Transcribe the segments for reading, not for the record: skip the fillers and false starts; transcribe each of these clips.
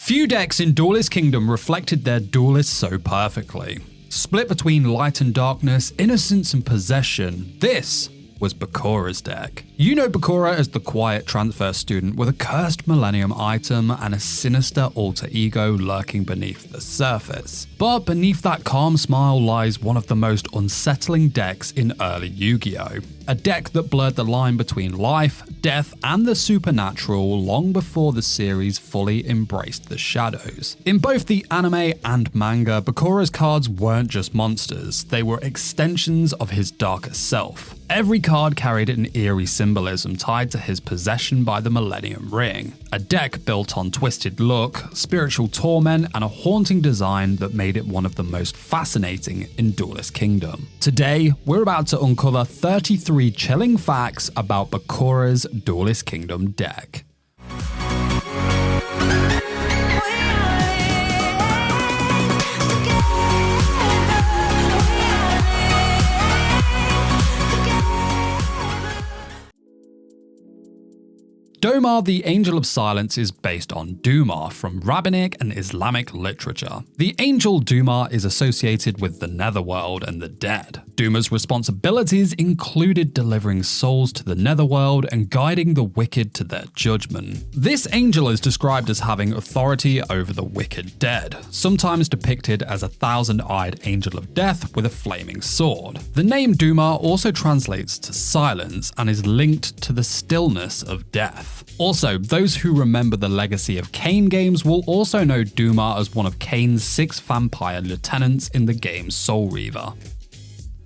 Few decks in Duelist Kingdom reflected their duelists so perfectly. Split between light and darkness, innocence and possession, this was Bakura's deck. You know Bakura as the quiet transfer student with a cursed millennium item and a sinister alter ego lurking beneath the surface. But beneath that calm smile lies one of the most unsettling decks in early Yu-Gi-Oh! A deck that blurred the line between life, death, and the supernatural long before the series fully embraced the shadows. In both the anime and manga, Bakura's cards weren't just monsters, they were extensions of his darker self. Every card carried an eerie symbolism tied to his possession by the Millennium Ring. A deck built on twisted luck, spiritual torment, and a haunting design that made it one of the most fascinating in Duelist Kingdom. Today, we're about to uncover 33 chilling facts about Bakura's Duelist Kingdom deck. Domar the Angel of Silence is based on Dumar from rabbinic and Islamic literature. The angel Dumar is associated with the netherworld and the dead. Dumar's responsibilities included delivering souls to the netherworld and guiding the wicked to their judgment. This angel is described as having authority over the wicked dead, sometimes depicted as a thousand-eyed angel of death with a flaming sword. The name Dumar also translates to silence and is linked to the stillness of death. Also, those who remember the legacy of Kane games will also know Dumar as one of Kane's 6 vampire lieutenants in the game Soul Reaver.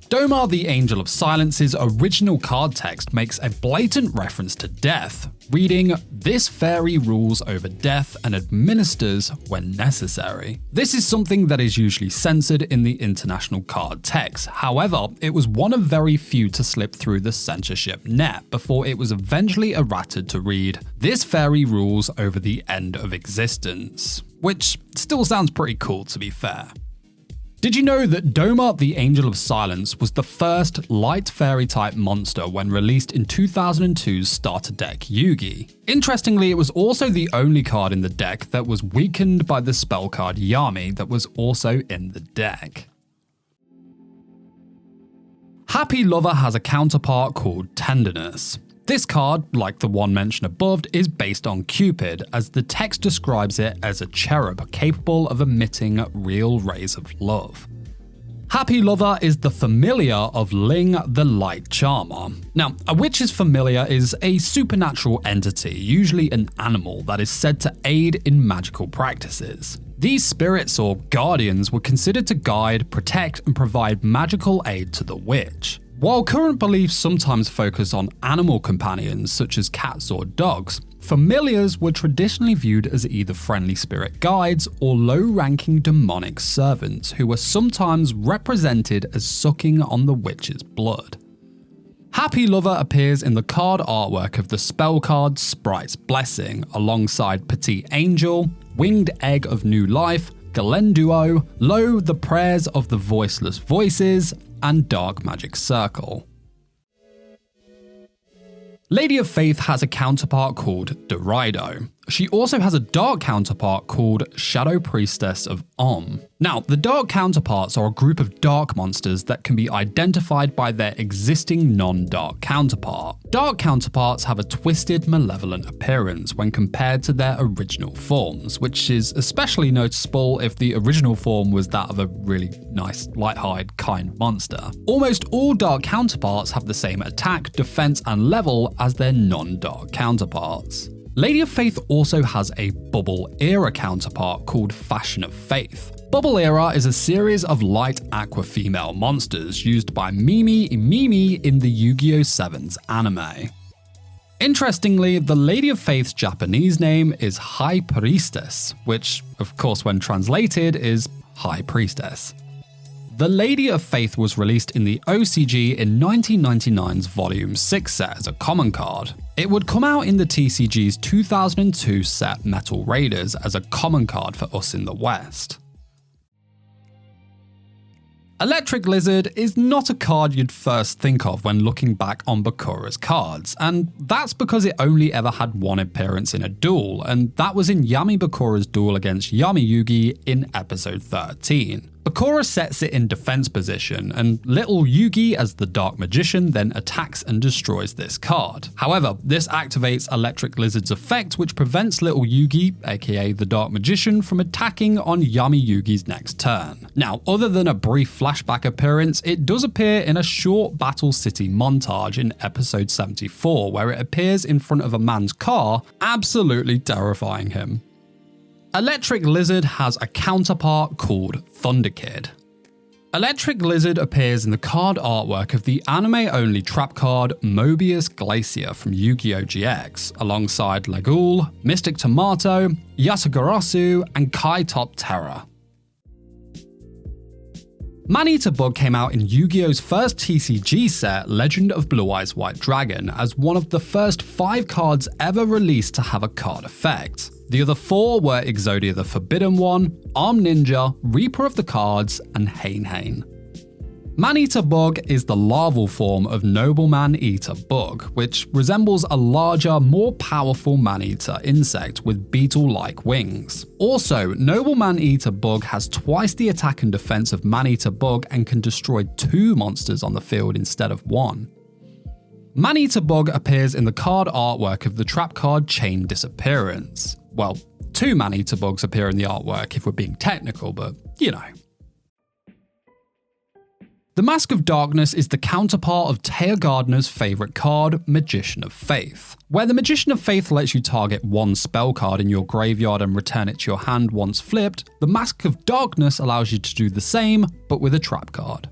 Domar the Angel of Silence's original card text makes a blatant reference to death, reading, "This fairy rules over death and administers when necessary." This is something that is usually censored in the international card text. However, it was one of very few to slip through the censorship net before it was eventually errated to read, "This fairy rules over the end of existence," which still sounds pretty cool to be fair. Did you know that Domar the Angel of Silence was the first light fairy type monster when released in 2002's starter deck Yugi? Interestingly, it was also the only card in the deck that was weakened by the spell card Yami that was also in the deck. Happy Lover has a counterpart called Tenderness. This card, like the one mentioned above, is based on Cupid, as the text describes it as a cherub capable of emitting real rays of love. Happy Lover is the familiar of Ling the Light Charmer. Now, a witch's familiar is a supernatural entity, usually an animal, that is said to aid in magical practices. These spirits or guardians were considered to guide, protect, and provide magical aid to the witch. While current beliefs sometimes focus on animal companions such as cats or dogs, familiars were traditionally viewed as either friendly spirit guides or low-ranking demonic servants who were sometimes represented as sucking on the witch's blood. Happy Lover appears in the card artwork of the spell card Sprite's Blessing alongside Petit Angel, Winged Egg of New Life, Galenduo, Lo the Prayers of the Voiceless Voices, and Dark Magic Circle. Lady of Faith has a counterpart called Dorido. She also has a dark counterpart called Shadow Priestess of Om. Now, the dark counterparts are a group of dark monsters that can be identified by their existing non-dark counterpart. Dark counterparts have a twisted, malevolent appearance when compared to their original forms, which is especially noticeable if the original form was that of a really nice, light-eyed, kind monster. Almost all dark counterparts have the same attack, defense, and level as their non-dark counterparts. Lady of Faith also has a Bubble Era counterpart called Fashion of Faith. Bubble Era is a series of light aqua female monsters used by Mimi in the Yu-Gi-Oh! 7's anime. Interestingly, the Lady of Faith's Japanese name is High Priestess, which, of course, when translated is High Priestess. The Lady of Faith was released in the OCG in 1999's Volume 6 set as a common card. It would come out in the TCG's 2002 set Metal Raiders as a common card for us in the West. Electric Lizard is not a card you'd first think of when looking back on Bakura's cards, and that's because it only ever had one appearance in a duel, and that was in Yami Bakura's duel against Yami Yugi in episode 13. Bakura sets it in defense position, and little Yugi as the Dark Magician then attacks and destroys this card. However, this activates Electric Lizard's effect, which prevents little Yugi, aka the Dark Magician, from attacking on Yami Yugi's next turn. Now, other than a brief flashback appearance, it does appear in a short Battle City montage in episode 74, where it appears in front of a man's car, absolutely terrifying him. Electric Lizard has a counterpart called Thunder Kid. Electric Lizard appears in the card artwork of the anime-only trap card Mobius Glacier from Yu-Gi-Oh! GX, alongside Legul, Mystic Tomato, Yatagarasu, and Kai Top Terror. Man-Eater Bug came out in Yu-Gi-Oh's first TCG set, Legend of Blue Eyes White Dragon, as one of the first 5 cards ever released to have a card effect. The other 4 were Exodia the Forbidden One, Arm Ninja, Reaper of the Cards, and Hain. Man-Eater Bug is the larval form of Noble Man-Eater Bug, which resembles a larger, more powerful man-eater insect with beetle-like wings. Also, Noble Man-Eater Bug has twice the attack and defense of Man-Eater Bug and can destroy 2 monsters on the field instead of 1. Man-Eater Bug appears in the card artwork of the trap card Chain Disappearance. Well, 2 Man-Eater Bugs appear in the artwork if we're being technical, but you know. The Mask of Darkness is the counterpart of Taya Gardner's favourite card, Magician of Faith. Where the Magician of Faith lets you target 1 spell card in your graveyard and return it to your hand once flipped, the Mask of Darkness allows you to do the same, but with a trap card.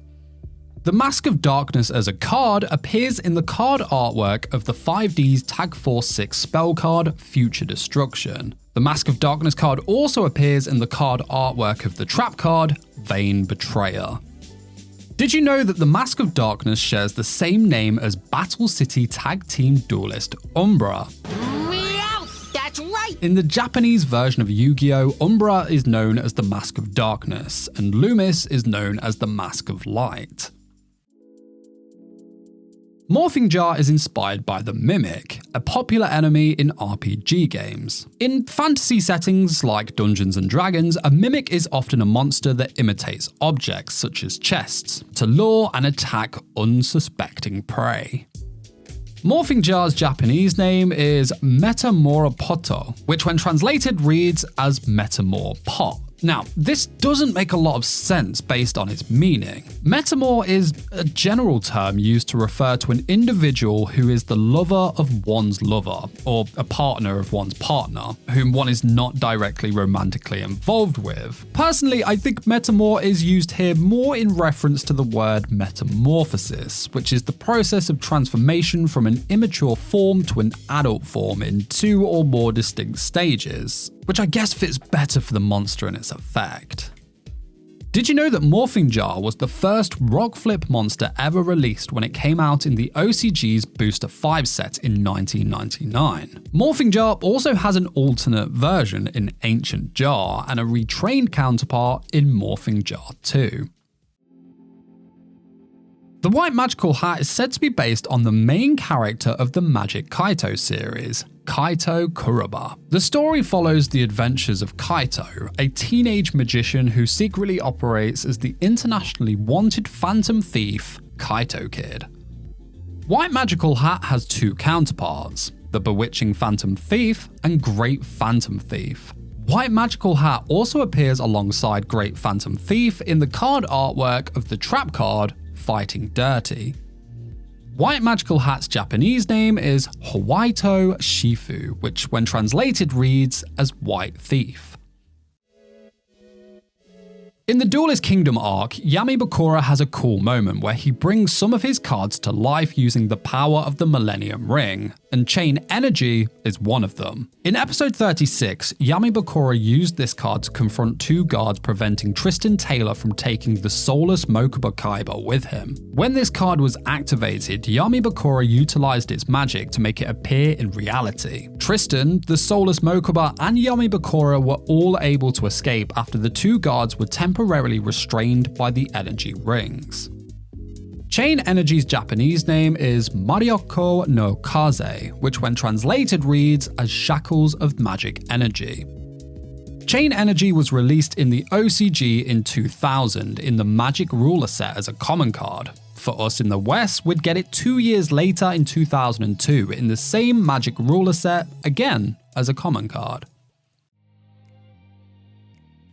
The Mask of Darkness as a card appears in the card artwork of the 5D's Tag Force 6 spell card, Future Destruction. The Mask of Darkness card also appears in the card artwork of the trap card, Vain Betrayer. Did you know that the Mask of Darkness shares the same name as Battle City Tag Team Duelist Umbra? Meow! That's right! In the Japanese version of Yu-Gi-Oh!, Umbra is known as the Mask of Darkness, and Loomis is known as the Mask of Light. Morphing Jar is inspired by the Mimic, a popular enemy in RPG games. In fantasy settings like Dungeons & Dragons, a Mimic is often a monster that imitates objects such as chests, to lure and attack unsuspecting prey. Morphing Jar's Japanese name is Metamoropoto, which when translated reads as Metamor Pot. Now, this doesn't make a lot of sense based on its meaning. Metamor is a general term used to refer to an individual who is the lover of one's lover, or a partner of one's partner, whom one is not directly romantically involved with. Personally, I think metamor is used here more in reference to the word metamorphosis, which is the process of transformation from an immature form to an adult form in 2 or more distinct stages, which I guess fits better for the monster and its effect. Did you know that Morphing Jar was the first rock flip monster ever released when it came out in the OCG's Booster 5 set in 1999? Morphing Jar also has an alternate version in Ancient Jar and a retrained counterpart in Morphing Jar 2. The White Magical Hat is said to be based on the main character of the Magic Kaito series, Kaito Kuraba. The story follows the adventures of Kaito, a teenage magician who secretly operates as the internationally wanted phantom thief, Kaito Kid. White Magical Hat has 2 counterparts, the Bewitching Phantom Thief and Great Phantom Thief. White Magical Hat also appears alongside Great Phantom Thief in the card artwork of the trap card, Fighting Dirty. White Magical Hat's Japanese name is Howaito Shifu, which when translated reads as White Thief. In the Duelist Kingdom arc, Yami Bakura has a cool moment where he brings some of his cards to life using the power of the Millennium Ring, and Chain Energy is one of them. In episode 36, Yami Bakura used this card to confront 2 guards preventing Tristan Taylor from taking the soulless Mokuba Kaiba with him. When this card was activated, Yami Bakura utilized its magic to make it appear in reality. Tristan, the soulless Mokuba, and Yami Bakura were all able to escape after the 2 guards were temporarily temporarily restrained by the energy rings. Chain Energy's Japanese name is Marioko no Kaze, which when translated reads as Shackles of Magic Energy. Chain Energy was released in the OCG in 2000 in the Magic Ruler set as a common card. For us in the West, we'd get it 2 years later in 2002 in the same Magic Ruler set, again as a common card.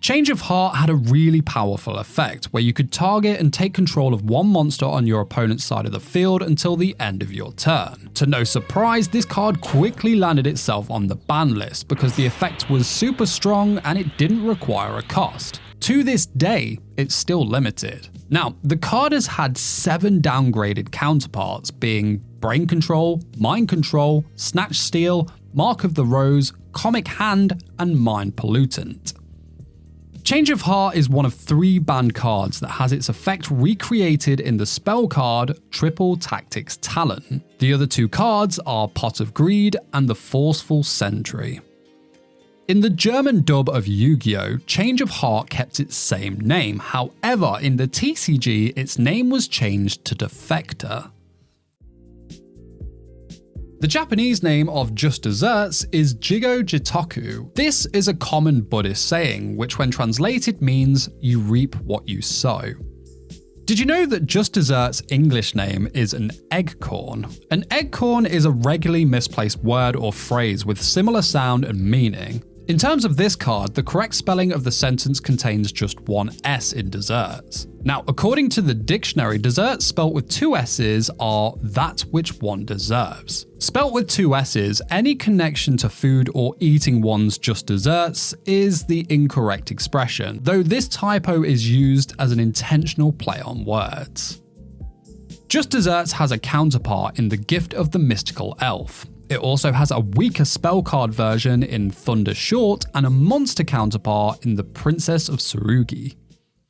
Change of Heart had a really powerful effect, where you could target and take control of one monster on your opponent's side of the field until the end of your turn. To no surprise, this card quickly landed itself on the ban list because the effect was super strong and it didn't require a cost. To this day, it's still limited. Now, the card has had 7 downgraded counterparts, being Brain Control, Mind Control, Snatch Steal, Mark of the Rose, Comic Hand, and Mind Pollutant. Change of Heart is one of 3 banned cards that has its effect recreated in the spell card Triple Tactics Talon. The other 2 cards are Pot of Greed and the Forceful Sentry. In the German dub of Yu-Gi-Oh!, Change of Heart kept its same name, however in the TCG its name was changed to Defector. The Japanese name of Just Desserts is Jigo Jitoku. This is a common Buddhist saying, which when translated means you reap what you sow. Did you know that Just Desserts' English name is an eggcorn? An eggcorn is a regularly misplaced word or phrase with similar sound and meaning. In terms of this card, the correct spelling of the sentence contains just one S in desserts. Now, according to the dictionary, desserts spelt with 2 S's are that which one deserves. Spelt with 2 S's, any connection to food or eating one's just desserts is the incorrect expression, though this typo is used as an intentional play on words. Just Desserts has a counterpart in the Gift of the Mystical Elf. It also has a weaker spell card version in Thunder Short and a monster counterpart in the Princess of Tsurugi.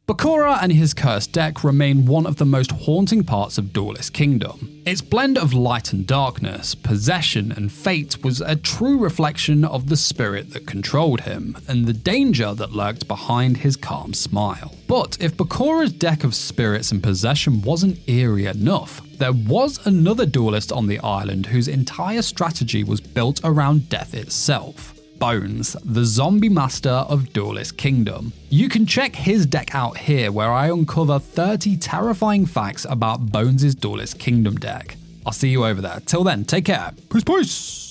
Bakura and his cursed deck remain one of the most haunting parts of Duelist Kingdom. Its blend of light and darkness, possession and fate was a true reflection of the spirit that controlled him, and the danger that lurked behind his calm smile. But if Bakura's deck of spirits and possession wasn't eerie enough, there was another duelist on the island whose entire strategy was built around death itself. Bones, the zombie master of Duelist Kingdom. You can check his deck out here where I uncover 30 terrifying facts about Bones' Duelist Kingdom deck. I'll see you over there. Till then, take care. Peace, peace!